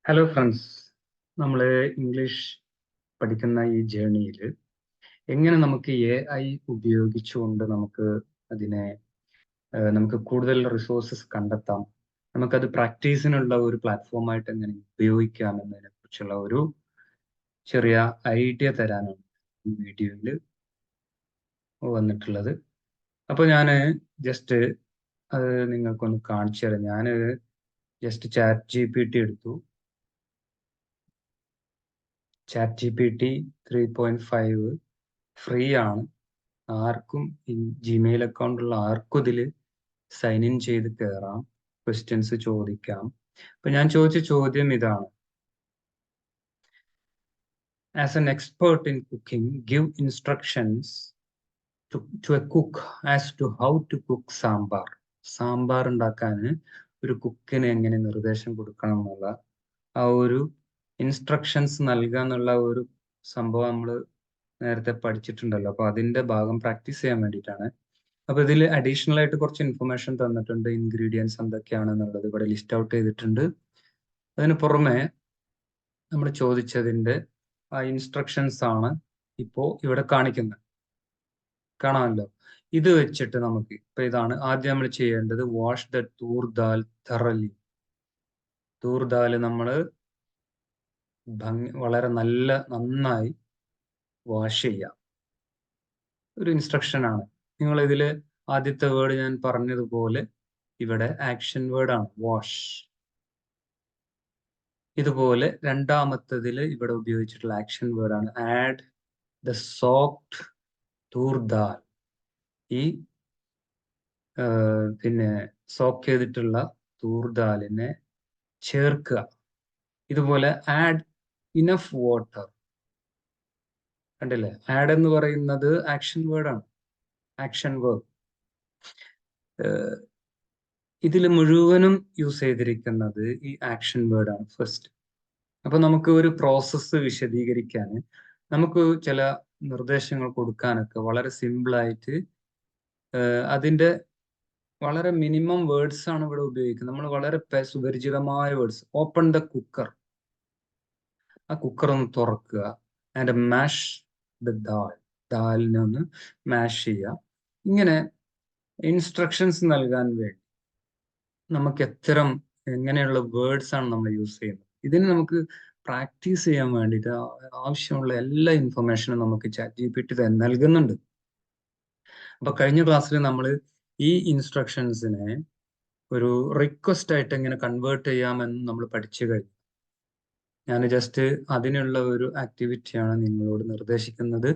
Hello friends, നമ്മൾ English പഠിക്കുന്ന ഈ ജേർണിയിൽ എങ്ങനെ നമുക്ക് AI ഉപയോഗിച്ചുകൊണ്ട് അതിനെ നമുക്ക് കൂടുതൽ റിസോഴ്സസ് കണ്ടെത്താം, നമുക്കത് പ്രാക്ടീസിനുള്ള ഒരു പ്ലാറ്റ്ഫോമായിട്ട് എങ്ങനെ ഉപയോഗിക്കാം എന്നതിനെ കുറിച്ചുള്ള ഒരു ചെറിയ ഐഡിയ തരാനാണ് ഈ വീഡിയോയിൽ വന്നിട്ടുള്ളത്. അപ്പോൾ ഞാൻ ജസ്റ്റ് അത് നിങ്ങൾക്കൊന്ന് കാണിച്ചു തരാം. ഞാൻ ജസ്റ്റ് ChatGPT എടുത്തു. ChatGPT 3.5 ഫ്രീ ആണ്. ആർക്കും ജിമെയിൽ അക്കൗണ്ട് ഉള്ള ആർക്കും ഇതിൽ സൈൻ ഇൻ ചെയ്ത് കയറാം, ക്വസ്റ്റ്യൻസ് ചോദിക്കാം. അപ്പൊ ഞാൻ ചോദിച്ച ചോദ്യം ഇതാണ്: as an expert in cooking, give instructions to a cook as to how to cook sambar. Sambar ഉണ്ടാക്കാൻ ഒരു കുക്കിന് എങ്ങനെ നിർദ്ദേശം കൊടുക്കണം എന്നുള്ള ആ ഒരു ഇൻസ്ട്രക്ഷൻസ് നൽകുക എന്നുള്ള ഒരു സംഭവം നമ്മൾ നേരത്തെ പഠിച്ചിട്ടുണ്ടല്ലോ. അപ്പൊ അതിന്റെ ഭാഗം പ്രാക്ടീസ് ചെയ്യാൻ വേണ്ടിയിട്ടാണ്. അപ്പൊ ഇതിൽ അഡീഷണൽ ആയിട്ട് കുറച്ച് ഇൻഫർമേഷൻ തന്നിട്ടുണ്ട്. ഇൻഗ്രീഡിയൻസ് എന്തൊക്കെയാണെന്നുള്ളത് ഇവിടെ ലിസ്റ്റ് ഔട്ട് ചെയ്തിട്ടുണ്ട്. അതിന് പുറമെ നമ്മൾ ചോദിച്ചതിന്റെ ആ ഇൻസ്ട്രക്ഷൻസ് ആണ് ഇപ്പോ ഇവിടെ കാണിക്കുന്നത്. കാണാമല്ലോ. ഇത് വെച്ചിട്ട് നമുക്ക് ഇപ്പൊ ഇതാണ് ആദ്യം നമ്മൾ ചെയ്യേണ്ടത്: wash the toor dal thoroughly. തൂർ ദാൽ നമ്മൾ വളരെ നന്നായി വാഷ് ചെയ്യാം. ഒരു ഇൻസ്ട്രക്ഷൻ ആണ്. നിങ്ങൾ ഇതിൽ ആദ്യത്തെ വേർഡ് ഞാൻ പറഞ്ഞതുപോലെ ഇവിടെ ആക്ഷൻ വേർഡ് ആണ്, വാഷ്. ഇതുപോലെ രണ്ടാമത്തതിൽ ഇവിടെ ഉപയോഗിച്ചിട്ടുള്ള ആക്ഷൻ വേർഡ് ആണ് ആഡ് ദ സോക്ഡ് തൂർ ദാൽ. ഈ പിന്നെ സോക്ക് ചെയ്തിട്ടുള്ള തൂർ ദാലിനെ ചേർക്കുക. ഇതുപോലെ ആഡ് ഇനഫ് വാട്ടർ. കണ്ടില്ലേ? ആഡ് എന്ന് പറയുന്നത് ആക്ഷൻ വേർഡ് ആണ്, ആക്ഷൻ വേർഡ്. ഇതിൽ മുഴുവനും യൂസ് ചെയ്തിരിക്കുന്നത് ഈ ആക്ഷൻ വേർഡ് ആണ് ഫസ്റ്റ്. അപ്പൊ നമുക്ക് ഒരു പ്രോസസ്സ് വിശദീകരിക്കാൻ, നമുക്ക് ചില നിർദ്ദേശങ്ങൾ കൊടുക്കാനൊക്കെ വളരെ സിമ്പിളായിട്ട് അതിന്റെ വളരെ മിനിമം വേർഡ്സ് ആണ് ഇവിടെ ഉപയോഗിക്കുന്നത്. നമ്മൾ വളരെ സുപരിചിതമായ വേർഡ്സ്. Open the cooker. ആ കുക്കർ ഒന്ന് തുറക്കുക. ആൻഡ് മാഷ് ദ ദാൽ. ദാലിനെ ഒന്ന് മാഷ് ചെയ്യുക. ഇങ്ങനെ ഇൻസ്ട്രക്ഷൻസ് നൽകാൻ വേണ്ടി നമുക്ക് എങ്ങനെയുള്ള വേർഡ്സ് ആണ് നമ്മൾ യൂസ് ചെയ്യുന്നത്. ഇതിന് നമുക്ക് പ്രാക്ടീസ് ചെയ്യാൻ വേണ്ടിയിട്ട് ആവശ്യമുള്ള എല്ലാ ഇൻഫർമേഷനും നമുക്ക് ChatGPT നൽകുന്നുണ്ട്. അപ്പൊ കഴിഞ്ഞ ക്ലാസ്സിൽ നമ്മൾ ഈ ഇൻസ്ട്രക്ഷൻസിനെ ഒരു റിക്വസ്റ്റ് ആയിട്ട് എങ്ങനെ കൺവേർട്ട് ചെയ്യാമെന്ന് നമ്മൾ പഠിച്ചു കഴിഞ്ഞു. ഞാൻ ജസ്റ്റ് അതിനുള്ള ഒരു ആക്ടിവിറ്റിയാണ് നിങ്ങളോട് നിർദ്ദേശിക്കുന്നത്.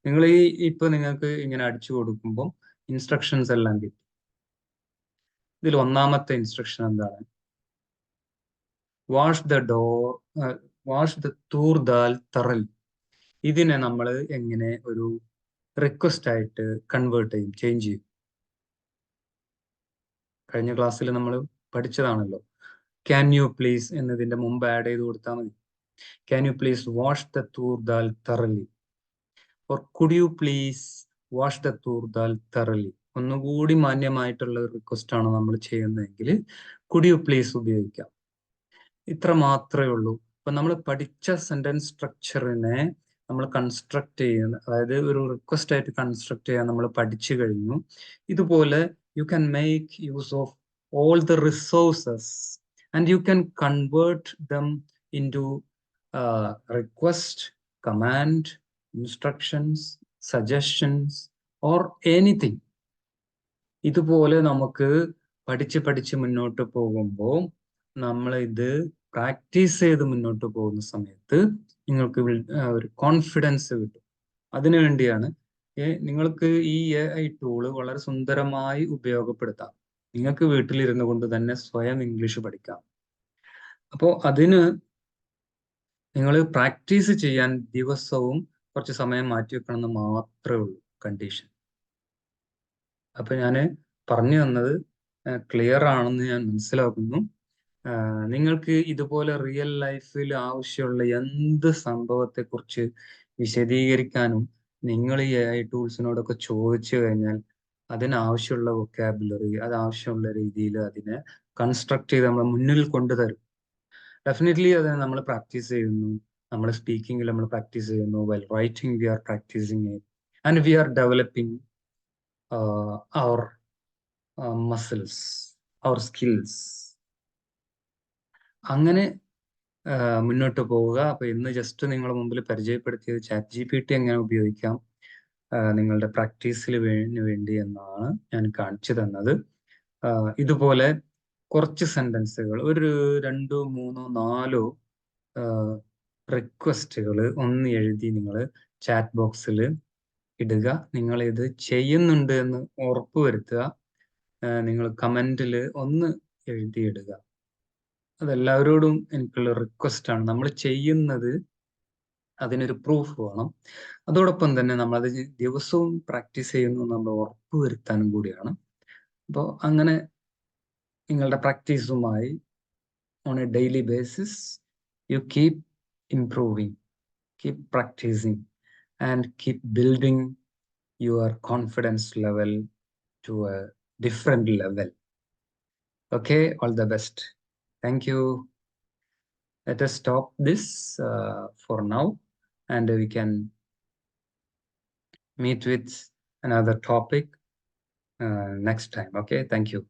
നിങ്ങൾ ഇപ്പൊ നിങ്ങൾക്ക് ഇങ്ങനെ അടിച്ചു കൊടുക്കുമ്പോൾ ഇൻസ്ട്രക്ഷൻസ് എല്ലാം കിട്ടി. ഇതിൽ ഒന്നാമത്തെ ഇൻസ്ട്രക്ഷൻ എന്താണ്? Wash the toor dal thoroughly. ഇതിനെ നമ്മൾ എങ്ങനെ ഒരു റിക്വസ്റ്റ് ആയിട്ട് കൺവേർട്ട് ചെയ്യും, ചേഞ്ച് ചെയ്യും? കഴിഞ്ഞ ക്ലാസ്സിൽ നമ്മൾ പഠിച്ചതാണല്ലോ. ക്യാൻ യു പ്ലീസ് എന്നതിന്റെ മുമ്പ് ആഡ് ചെയ്ത് കൊടുത്താൽ മതി. Can you please wash the toor dal thoroughly, or could you please wash the toor dal thoroughly. ഒന്നുകൂടി മാന്യമായിട്ടുള്ള റിക്വസ്റ്റ് ആണ് നമ്മൾ ചെയ്യുന്നതെങ്കിൽ കുഡ് യു പ്ലീസ് ഉപയോഗിക്കാം. ഇത്ര മാത്രമേ ഉള്ളൂ. അപ്പൊ നമ്മൾ പഠിച്ച സെന്റൻസ് സ്ട്രക്ചറിനെ നമ്മൾ കൺസ്ട്രക്ട് ചെയ്യുന്ന, അതായത് ഒരു റിക്വസ്റ്റ് ആയിട്ട് കൺസ്ട്രക്ട് ചെയ്യാൻ നമ്മൾ പഠിച്ചു കഴിഞ്ഞു. ഇതുപോലെ you can make use of all the resources and you can convert them into request, command, instructions, suggestions or anything. ഇതുപോലെ നമുക്ക് പഠിച്ച് മുന്നോട്ട് പോകുമ്പോൾ നമ്മൾ ഇത് പ്രാക്ടീസ് ചെയ്ത് മുന്നോട്ട് പോകുന്ന സമയത്ത് നിങ്ങൾക്ക് ഒരു കോൺഫിഡൻസ് കിട്ടും. അതിനുവേണ്ടിയാണ് നിങ്ങൾക്ക് ഈ AI ടൂള് വളരെ സുന്ദരമായി ഉപയോഗപ്പെടുത്താം. നിങ്ങൾക്ക് വീട്ടിലിരുന്നു കൊണ്ട് തന്നെ സ്വയം ഇംഗ്ലീഷ് പഠിക്കാം. അപ്പോൾ അതിന് നിങ്ങൾ പ്രാക്ടീസ് ചെയ്യാൻ ദിവസവും കുറച്ച് സമയം മാറ്റി വെക്കണം എന്ന് മാത്രമേ ഉള്ളൂ കണ്ടീഷൻ. അപ്പൊ ഞാൻ പറഞ്ഞു തന്നത് ക്ലിയർ ആണെന്ന് ഞാൻ മനസ്സിലാക്കുന്നു. നിങ്ങൾക്ക് ഇതുപോലെ റിയൽ ലൈഫിൽ ആവശ്യമുള്ള എന്ത് സംഭവത്തെ കുറിച്ച് വിശദീകരിക്കാനും നിങ്ങൾ ഈ AI ടൂൾസിനോടൊക്കെ ചോദിച്ചു കഴിഞ്ഞാൽ അതിനാവശ്യമുള്ള വൊക്കാബുലറി, അത് ആവശ്യമുള്ള രീതിയിൽ അതിനെ കൺസ്ട്രക്ട് ചെയ്ത് നമ്മളെ മുന്നിൽ കൊണ്ടുതരും. ഡെഫിനറ്റ്ലി അത് നമ്മൾ പ്രാക്ടീസ് ചെയ്യുന്നു. നമ്മൾ സ്പീക്കിങ്ങിൽ നമ്മൾ പ്രാക്ടീസ് ചെയ്യുന്നു. Well writing we are practising it and we are developing our muscles, our skills. അങ്ങനെ മുന്നോട്ട് പോവുക. അപ്പൊ ഇന്ന് ജസ്റ്റ് നിങ്ങളുടെ മുമ്പിൽ പരിചയപ്പെടുത്തിയത് ChatGPT എങ്ങനെ ഉപയോഗിക്കാം നിങ്ങളുടെ പ്രാക്ടീസിന് വേണ്ടി എന്നാണ് ഞാൻ കാണിച്ചു തന്നത്. ഇതുപോലെ കുറച്ച് സെന്റൻസുകൾ, ഒരു 2, 3, 4 റിക്വസ്റ്റുകൾ ഒന്ന് എഴുതി നിങ്ങൾ ചാറ്റ് ബോക്സിൽ ഇടുക. നിങ്ങൾ ഇത് ചെയ്യുന്നുണ്ട് എന്ന് ഉറപ്പുവരുത്തുക. നിങ്ങൾ കമന്റിൽ ഒന്ന് എഴുതിയിടുക. അതെല്ലാവരോടും എനിക്കുള്ള റിക്വസ്റ്റ് ആണ്. നമ്മൾ ചെയ്യുന്നത് അതിനൊരു പ്രൂഫ് വേണം. അതോടൊപ്പം തന്നെ നമ്മളത് ദിവസവും പ്രാക്ടീസ് ചെയ്യുന്നു നമ്മൾ ഉറപ്പുവരുത്താനും കൂടിയാണ്. അപ്പോൾ അങ്ങനെ നിങ്ങളുടെ പ്രാക്ടീസുമായി on a daily basis you keep improving, keep practicing and keep building your confidence level to a different level. Okay, all the best. Thank you. Let us stop this for now and we can meet with another topic next time. Okay, thank you.